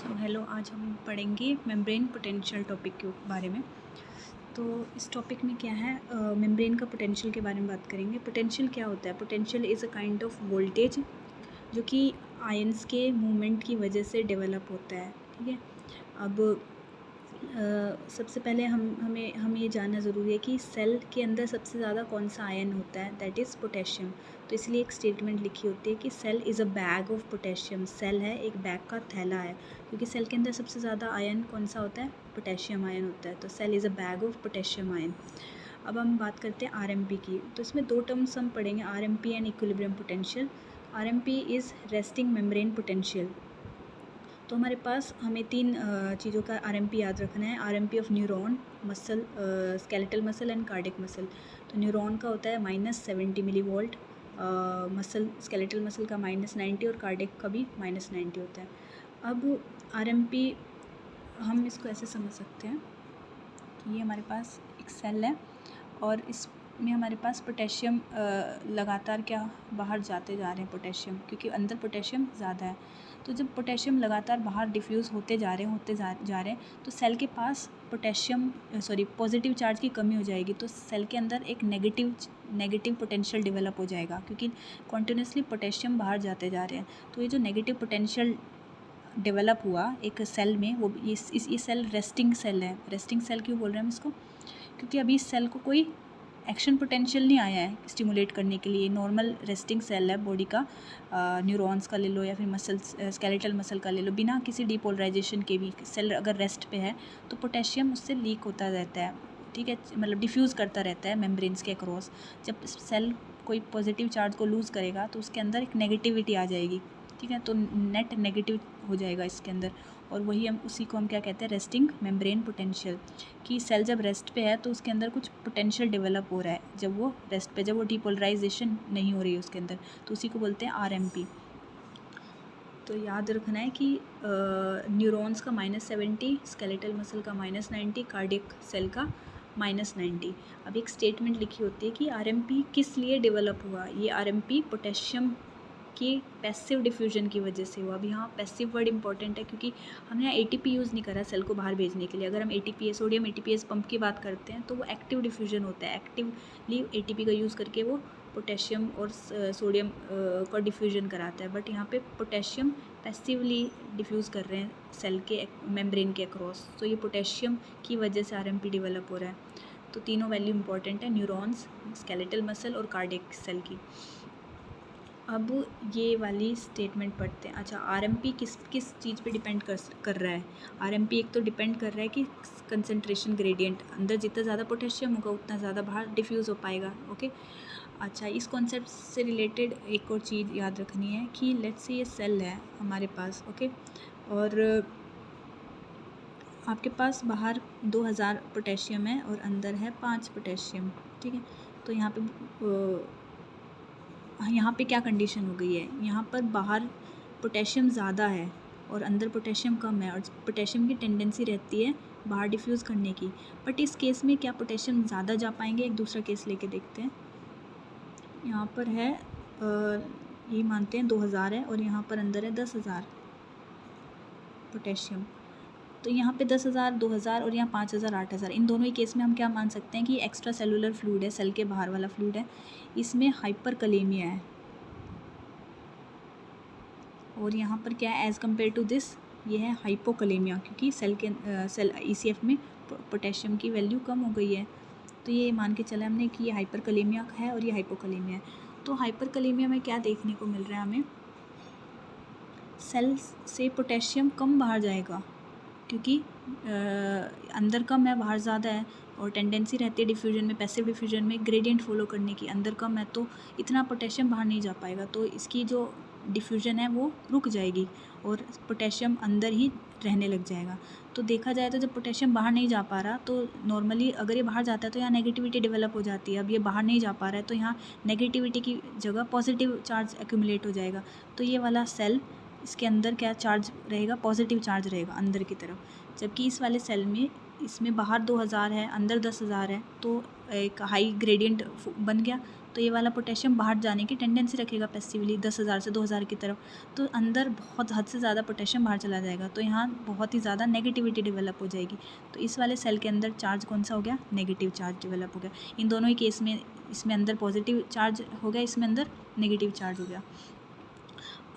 Hello, आज हम पढ़ेंगे मेम्ब्रेन पोटेंशियल टॉपिक के बारे में। तो इस टॉपिक में क्या है, मेम्ब्रेन का पोटेंशियल के बारे में बात करेंगे। पोटेंशियल क्या होता है? Potential is a kind of voltage जो कि आयंस के मूवमेंट की वजह से डेवलप होता है। ठीक है, अब सबसे पहले हमें ये जानना ज़रूरी है कि सेल के अंदर सबसे ज़्यादा कौन सा आयन होता है, दैट इज़ पोटेशियम। तो इसलिए एक स्टेटमेंट लिखी होती है कि cell is a bag of potassium. Cell है एक बैग का थैला है, क्योंकि सेल के अंदर सबसे ज़्यादा आयन कौन सा होता है? पोटेशियम आयन होता है। तो cell is a bag of potassium ion. अब हम बात करते हैं आरएमपी की। तो इसमें दो टर्म्स हम पढ़ेंगे, RMP and equilibrium potential. RMP is resting membrane potential. तो हमारे पास हमें तीन चीज़ों का आरएमपी याद रखना है। RMP of neuron, muscle, skeletal muscle and cardiac muscle. तो न्यूरॉन का होता है -70 milli volt, muscle, skeletal muscle का -90 और कार्डिक का भी -90 होता है। अब आरएमपी हम इसको ऐसे समझ सकते हैं कि ये हमारे पास एक सेल है और इसमें हमारे पास पोटेशियम लगातार क्या बाहर जाते जा रहे हैं पोटेशियम, क्योंकि अंदर पोटेशियम ज़्यादा है। तो जब पोटेशियम लगातार बाहर डिफ्यूज़ होते जा रहे हैं तो सेल के पास पॉजिटिव चार्ज की कमी हो जाएगी। तो सेल के अंदर एक नेगेटिव पोटेंशियल डेवलप हो जाएगा, क्योंकि कॉन्टिन्यूसली पोटेशियम बाहर जाते जा रहे हैं। तो ये जो नेगेटिव पोटेंशियल डेवलप हुआ एक सेल में, वो ये सेल रेस्टिंग सेल है। रेस्टिंग सेल क्यों बोल रहे हैं हम इसको? क्योंकि अभी इस सेल को कोई एक्शन पोटेंशियल नहीं आया है स्टिमुलेट करने के लिए। नॉर्मल रेस्टिंग सेल है बॉडी का, न्यूरॉन्स का ले लो या फिर मसल्स, स्केलेटल मसल का ले लो। बिना किसी डीपोलराइजेशन के भी सेल अगर रेस्ट पे है तो पोटेशियम उससे लीक होता रहता है। ठीक है, मतलब डिफ्यूज़ करता रहता है मेम्ब्रेन्स के अक्रॉस। जब सेल कोई पॉजिटिव चार्ज को लूज़ करेगा तो उसके अंदर एक नेगेटिविटी आ जाएगी। ठीक है, तो नेट नेगेटिव हो जाएगा इसके अंदर, और वही उसी को हम क्या कहते हैं? Resting membrane potential. कि सेल जब रेस्ट पे है तो उसके अंदर कुछ पोटेंशियल डेवलप हो रहा है जब वो रेस्ट पे, जब वो डीपोलराइजेशन नहीं हो रही है उसके अंदर, तो उसी को बोलते हैं आरएमपी। तो याद रखना है कि न्यूरॉन्स का -70, स्केलेटल मसल का -90, कार्डियक सेल का -90। अब एक स्टेटमेंट लिखी होती है कि आरएमपी किस लिए डेवलप हुआ। ये आरएमपी पोटेशियम की पैसिव डिफ्यूजन की वजह से हुआ। अभी यहाँ पैसिव वर्ड इंपॉर्टेंट है, क्योंकि हमने यहाँ एटीपी यूज़ नहीं करा सेल को बाहर भेजने के लिए। अगर हम एटीपीएस, सोडियम एटीपीएस पंप की बात करते हैं तो वो एक्टिव डिफ्यूजन होता है। एक्टिवली एटीपी का यूज़ करके वो पोटेशियम और सोडियम का डिफ्यूजन कराता है। बट यहाँ पे पोटेशियम पैसिवली डिफ्यूज़ कर रहे हैं सेल के मेम्ब्रेन के अक्रॉस। तो ये पोटेशियम की वजह से आरएमपी डेवलप हो रहा है। तो तीनों वैल्यू इंपॉर्टेंट है, न्यूरॉन्स, स्केलेटल मसल और कार्डियक सेल की। अब ये वाली स्टेटमेंट पढ़ते हैं। अच्छा, आरएमपी किस चीज़ पे डिपेंड कर रहा है? आरएमपी एक तो डिपेंड कर रहा है कि कंसंट्रेशन ग्रेडियंट, अंदर जितना ज़्यादा पोटेशियम होगा उतना ज़्यादा बाहर डिफ्यूज़ हो पाएगा। ओके, अच्छा, इस कॉन्सेप्ट से रिलेटेड एक और चीज़ याद रखनी है कि लेट्स से ये सेल है हमारे पास, ओके, और आपके पास बाहर 2000 पोटेशियम है और अंदर है 5 पोटेशियम। ठीक है, तो यहाँ पे क्या कंडीशन हो गई है? यहाँ पर बाहर पोटेशियम ज़्यादा है और अंदर पोटेशियम कम है, और पोटेशियम की टेंडेंसी रहती है बाहर डिफ्यूज़ करने की। बट इस केस में क्या पोटेशियम ज़्यादा जा पाएंगे? एक दूसरा केस लेके देखते हैं। यहाँ पर है ये मानते हैं 2000 है और यहाँ पर अंदर है 10,000 पोटेशियम। तो यहाँ पे 10,000, 2000 और यहाँ 5,000, 8,000। इन दोनों ही केस में हम क्या मान सकते हैं कि एक्स्ट्रा सेलुलर फ्लूइड है, सेल के बाहर वाला फ्लूइड है, इसमें हाइपरकलेमिया है। और यहाँ पर क्या है एज़ कम्पेयर टू दिस? ये है हाइपोकलेमिया, क्योंकि सेल ईसीएफ में पोटेशियम की वैल्यू कम हो गई है। तो ये मान के चला हमने कि ये हाइपरकलेमिया है और ये हाइपोकलेमिया है। तो हाइपरकलेमिया में क्या देखने को मिल रहा है हमें? सेल से पोटेशियम कम बाहर जाएगा, क्योंकि अंदर कम है बाहर ज़्यादा है, और टेंडेंसी रहती है डिफ्यूजन में, पैसिव डिफ्यूजन में ग्रेडियंट फॉलो करने की। अंदर कम है तो इतना पोटेशियम बाहर नहीं जा पाएगा, तो इसकी जो डिफ्यूजन है वो रुक जाएगी और पोटेशियम अंदर ही रहने लग जाएगा। तो देखा जाए तो जब पोटेशियम बाहर नहीं जा पा रहा तो नॉर्मली अगर ये बाहर जाता है तो यहाँ नेगेटिविटी डेवलप हो जाती है। अब ये बाहर नहीं जा पा रहा है तो यहाँ नेगेटिविटी की जगह पॉजिटिव चार्ज एक्यूमुलेट हो जाएगा। तो ये वाला सेल, इसके अंदर क्या चार्ज रहेगा? पॉजिटिव चार्ज रहेगा अंदर की तरफ। जबकि इस वाले सेल में, इसमें बाहर 2000 है, अंदर 10,000 है, तो एक हाई ग्रेडियंट बन गया। तो ये वाला पोटेशियम बाहर जाने की टेंडेंसी रखेगा पैसिवली 10,000 से 2,000 की तरफ, तो अंदर बहुत हद से ज़्यादा पोटेशियम बाहर चला जाएगा, तो यहाँ बहुत ही ज़्यादा नेगेटिविटी डेवलप हो जाएगी। तो इस वाले सेल के अंदर चार्ज कौन सा हो गया, नेगेटिव चार्ज डेवलप हो गया। इन दोनों ही केस में इसमें अंदर पॉजिटिव चार्ज हो गया, इसमें अंदर नेगेटिव चार्ज हो गया।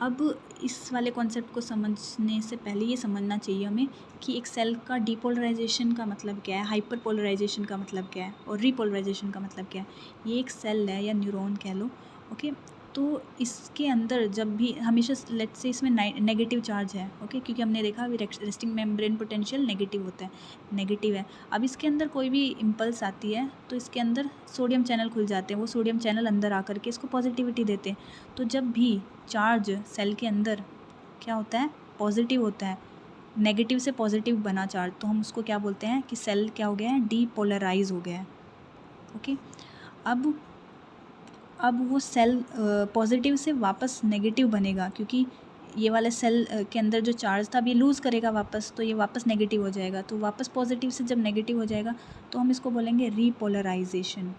अब इस वाले कॉन्सेप्ट को समझने से पहले ये समझना चाहिए हमें कि एक सेल का डीपोलराइजेशन का मतलब क्या है, हाइपर पोलराइजेशन का मतलब क्या है और रीपोलराइजेशन का मतलब क्या है। ये एक सेल है या न्यूरॉन कह लो, ओके। तो इसके अंदर जब भी हमेशा लेट्स से इसमें नेगेटिव चार्ज है, ओके, क्योंकि हमने देखा अभी रेस्टिंग मेम्ब्रेन पोटेंशियल नेगेटिव होता है, नेगेटिव है। अब इसके अंदर कोई भी इम्पल्स आती है तो इसके अंदर सोडियम चैनल खुल जाते हैं, वो सोडियम चैनल अंदर आकर के इसको पॉजिटिविटी देते हैं। तो जब भी चार्ज सेल के अंदर क्या होता है, पॉजिटिव होता है, नेगेटिव से पॉजिटिव बना चार्ज, तो हम उसको क्या बोलते हैं कि सेल क्या हो गया है, डीपोलराइज हो गया है, ओके। अब वो सेल पॉजिटिव से वापस नेगेटिव बनेगा, क्योंकि ये वाले सेल के अंदर जो चार्ज था अब ये लूज़ करेगा वापस, तो ये वापस नेगेटिव हो जाएगा। तो वापस पॉजिटिव से जब नेगेटिव हो जाएगा तो हम इसको बोलेंगे रीपोलराइजेशन,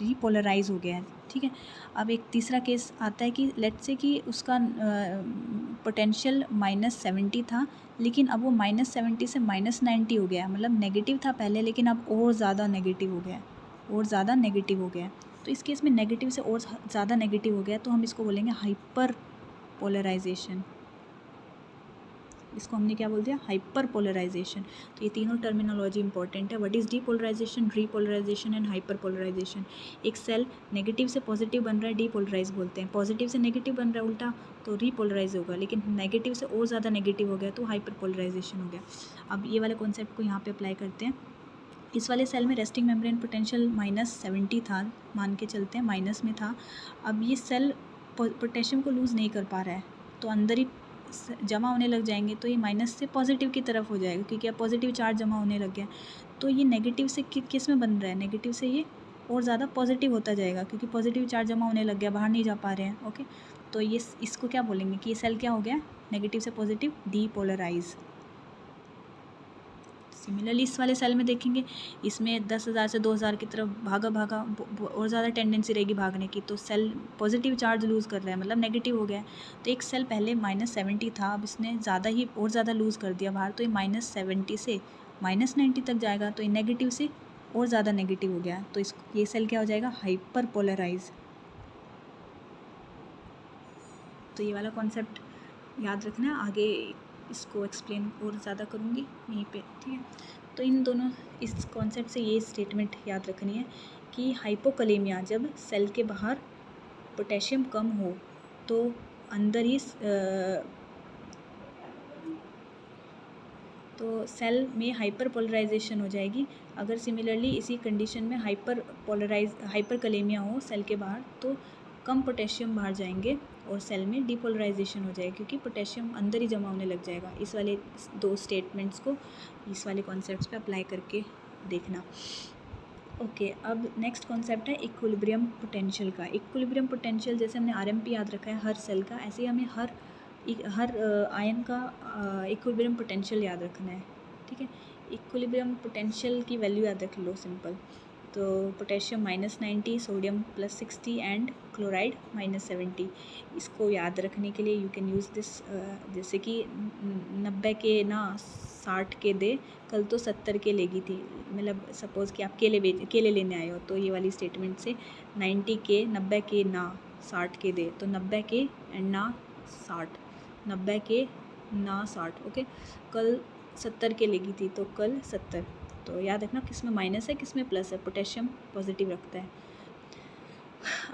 रीपोलराइज हो गया है, ठीक है। अब एक तीसरा केस आता है कि लेट्स से कि उसका पोटेंशियल -70 था, लेकिन अब वो -70 से -90 हो गया, मतलब नेगेटिव था पहले लेकिन अब और ज़्यादा नेगेटिव हो गया, और ज़्यादा नेगेटिव हो गया। तो इस केस में नेगेटिव से और ज़्यादा नेगेटिव हो गया, तो हम इसको बोलेंगे हाइपर पोलराइजेशन। इसको हमने क्या बोल दिया, हाइपर पोलराइजेशन। तो ये तीनों टर्मिनोलॉजी इंपॉर्टेंट है, what is depolarization, repolarization and hyperpolarization. एक सेल नेगेटिव से पॉजिटिव बन रहा है, डीपोलराइज बोलते हैं। पॉजिटिव से नेगेटिव बन रहा है उल्टा, तो रीपोलराइज होगा, लेकिन नेगेटिव से और ज़्यादा नेगेटिव हो गया तो हाइपर पोलराइजेशन हो गया। अब ये वाले कॉन्सेप्ट को यहाँ पर अप्लाई करते हैं। इस वाले सेल में रेस्टिंग मेम्ब्रेन पोटेंशियल -70 था, मान के चलते हैं माइनस में था। अब ये सेल पोटेशियम को लूज़ नहीं कर पा रहा है, तो अंदर ही जमा होने लग जाएंगे, तो ये माइनस से पॉजिटिव की तरफ हो जाएगा, क्योंकि अब पॉजिटिव चार्ज जमा होने लग गया। तो ये नेगेटिव से किस में बन रहा है, नेगेटिव से ये और ज़्यादा पॉजिटिव होता जाएगा, क्योंकि पॉजिटिव चार्ज जमा होने लग गया, बाहर नहीं जा पा रहे हैं, ओके। तो ये इसको क्या बोलेंगे कि ये सेल क्या हो गया, नेगेटिव से पॉजिटिव डीपोलराइज। सिमिलरली इस वाले सेल में देखेंगे, इसमें 10,000 से 2,000 की तरफ भागा और ज़्यादा टेंडेंसी रहेगी भागने की, तो सेल पॉजिटिव चार्ज लूज़ कर रहा है, मतलब नेगेटिव हो गया है। तो एक सेल पहले -70 था, अब इसने ज़्यादा ही और ज़्यादा लूज़ कर दिया बाहर, तो ये -70 से -90 तक जाएगा, तो ये नेगेटिव से और ज़्यादा नेगेटिव हो गया, तो ये सेल क्या हो जाएगा, हाइपर पोलराइज। तो ये वाला कॉन्सेप्ट याद रखना, आगे इसको एक्सप्लेन और ज़्यादा करूँगी यहीं पे, ठीक है। तो इन दोनों इस कॉन्सेप्ट से ये स्टेटमेंट याद रखनी है कि हाइपोकलेमिया, जब सेल के बाहर पोटेशियम कम हो तो अंदर ही तो सेल में हाइपर पोलराइजेशन हो जाएगी। अगर सिमिलरली इसी कंडीशन में हाइपरकलेमिया हो सेल के बाहर, तो कम पोटेशियम बाहर जाएंगे और सेल में डीपोलराइजेशन हो जाएगा, क्योंकि पोटेशियम अंदर ही जमा होने लग जाएगा। इस वाले दो स्टेटमेंट्स को इस वाले कॉन्सेप्ट्स पे अप्लाई करके देखना, ओके। अब नेक्स्ट कॉन्सेप्ट है इक्विलिब्रियम पोटेंशियल का। इक्विलिब्रियम पोटेंशियल जैसे हमने आरएमपी याद रखा है हर सेल का, ऐसे ही हमें हर आयन का इक्विलिब्रियम पोटेंशियल याद रखना है, ठीक है। इक्विलिब्रियम पोटेंशियल की वैल्यू याद रख लो सिंपल, तो पोटेशियम -90, सोडियम +60 एंड क्लोराइड -70। इसको याद रखने के लिए यू कैन यूज़ दिस, जैसे कि 90 के ना 60 के दे, कल तो 70 के लेगी थी, मतलब सपोज़ कि आप केले लेने आए हो, तो ये वाली स्टेटमेंट से 90 के 90 के ना 60 के दे, तो 90 के एंड ना 60, 90 के ना 60, ओके। कल 70 के लेगी थी, तो कल 70। तो याद रखना किस में माइनस है किस में प्लस है, पोटेशियम पॉजिटिव रखता है।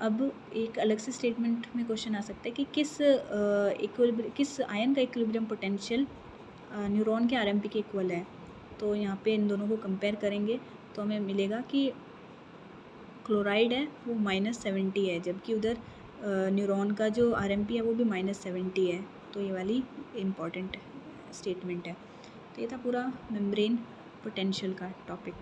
अब एक अलग से स्टेटमेंट में क्वेश्चन आ सकता है कि किस आयन का इक्विलिब्रियम पोटेंशियल न्यूरॉन के आरएमपी के इक्वल है। तो यहाँ पे इन दोनों को कंपेयर करेंगे तो हमें मिलेगा कि क्लोराइड है वो -70 है, जबकि उधर न्यूरॉन का जो आरएमपी है वो भी -70 है। तो ये वाली इम्पॉर्टेंट स्टेटमेंट है। तो ये था पूरा मेम्ब्रेन पोटेंशियल का टॉपिक।